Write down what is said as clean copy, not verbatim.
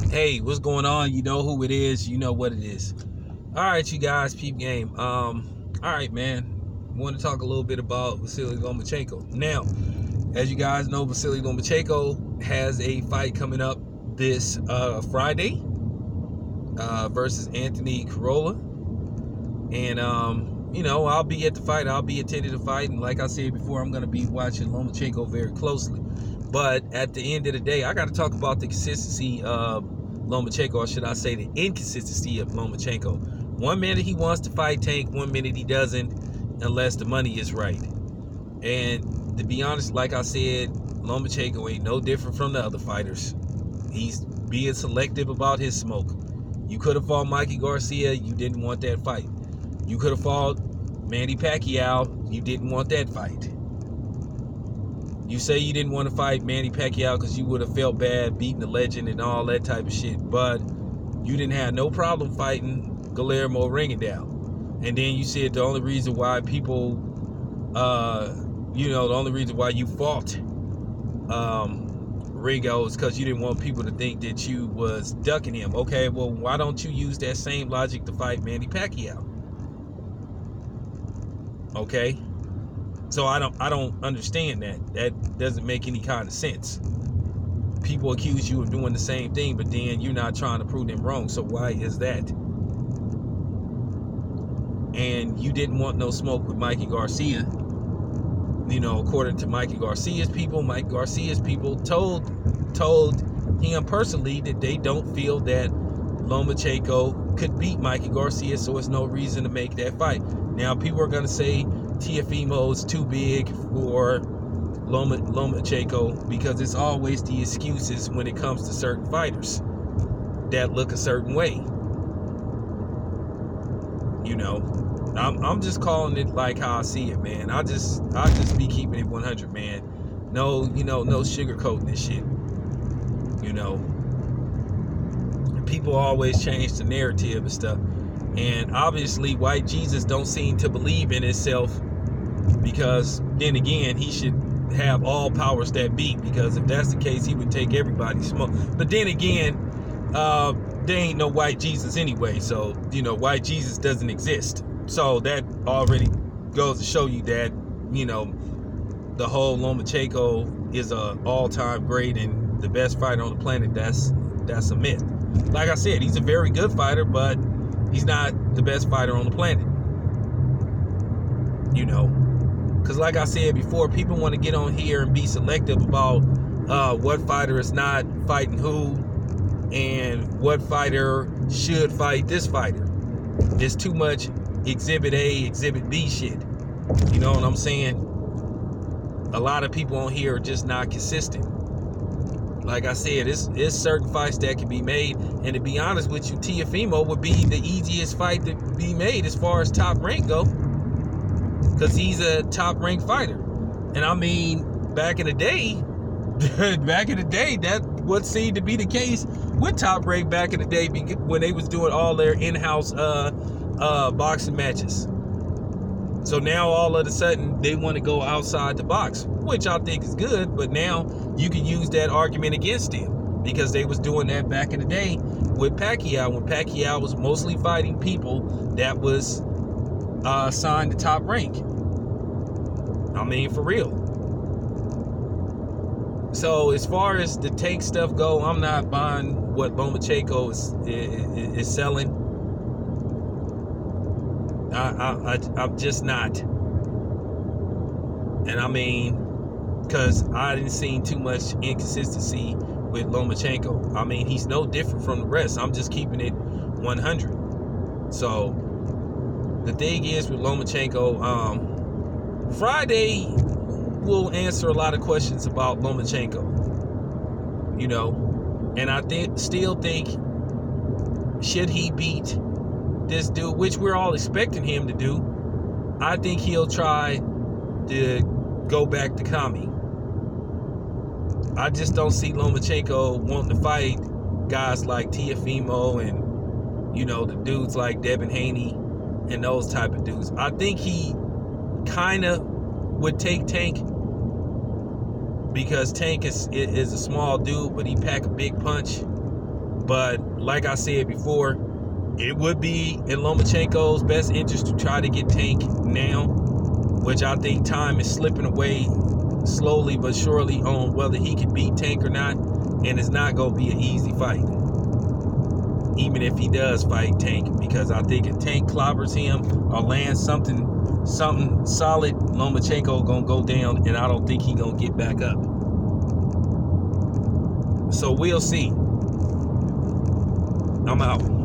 Hey, what's going on? You know who it is. You know what it is. All right, you guys, peep game. All right, man. Want to talk a little bit about Vasily Lomachenko. Now, as you guys know, Vasily Lomachenko has a fight coming up this Friday versus Anthony Corolla. And, I'll be at the fight. I'll be attending the fight. And like I said before, I'm going to be watching Lomachenko very closely. But at the end of the day, I got to talk about the consistency of Lomachenko, or should I say the inconsistency of Lomachenko. 1 minute he wants to fight Tank, 1 minute he doesn't, unless the money is right. And to be honest, like I said, Lomachenko ain't no different from the other fighters. He's being selective about his smoke. You could have fought Mikey Garcia, you didn't want that fight. You could have fought Manny Pacquiao, you didn't want that fight. You say you didn't want to fight Manny Pacquiao because you would have felt bad beating the legend and all that type of shit, but you didn't have no problem fighting Guillermo Ringendow. And then you said the only reason why people, the only reason why you fought Ringo is because you didn't want people to think that you was ducking him. Okay, well, why don't you use that same logic to fight Manny Pacquiao? Okay? So I don't understand that. That doesn't make any kind of sense. People accuse you of doing the same thing, but then you're not trying to prove them wrong. So why is that? And you didn't want no smoke with Mikey Garcia. According to Mikey Garcia's people told him personally that they don't feel that Lomachenko could beat Mikey Garcia, so it's no reason to make that fight. Now, people are going to say Teofimo is too big for Lomachenko because it's always the excuses when it comes to certain fighters that look a certain way. I'm just calling it like how I see it, man. I just be keeping it 100, man. No, no sugarcoating this shit. People always change the narrative and stuff. And obviously, White Jesus don't seem to believe in himself, because then again, he should have all powers that be, because if that's the case, he would take everybody's smoke. But then again, there ain't no White Jesus anyway, so White Jesus doesn't exist. So that already goes to show you that the whole Lomachenko is a all-time great and the best fighter on the planet. That's a myth. Like I said, he's a very good fighter, but he's not the best fighter on the planet. Because like I said before, people want to get on here and be selective about what fighter is not fighting who and what fighter should fight this fighter. There's too much Exhibit A, Exhibit B shit. You know what I'm saying? A lot of people on here are just not consistent. Like I said, it's certain fights that can be made. And to be honest with you, Teofimo would be the easiest fight to be made as far as top rank go, because he's a top ranked fighter. And I mean, back in the day, that what seemed to be the case with Top Rank back in the day when they was doing all their in-house boxing matches. So now all of a sudden they want to go outside the box, which I think is good, but now you can use that argument against them, because they was doing that back in the day with Pacquiao, when Pacquiao was mostly fighting people that was signed to Top Rank. I mean, for real. So as far as the Tank stuff go, I'm not buying what Lomachenko is selling. I'm just not. And I mean, because I didn't see too much inconsistency with Lomachenko. I mean, he's no different from the rest. I'm just keeping it 100. So the thing is with Lomachenko, Friday will answer a lot of questions about Lomachenko, and I still think, should he beat this dude, which we're all expecting him to do, I think he'll try to go back to Kami. I just don't see Lomachenko wanting to fight guys like Teofimo and the dudes like Devin Haney and those type of dudes. I think he kind of would take Tank, because Tank is a small dude, but he pack a big punch. But like I said before, it would be in Lomachenko's best interest to try to get Tank now, which I think time is slipping away slowly but surely on whether he can beat Tank or not. And it's not going to be an easy fight, even if he does fight Tank, because I think if Tank clobbers him or lands something solid, Lomachenko gonna go down, and I don't think he gonna get back up. So we'll see. I'm out.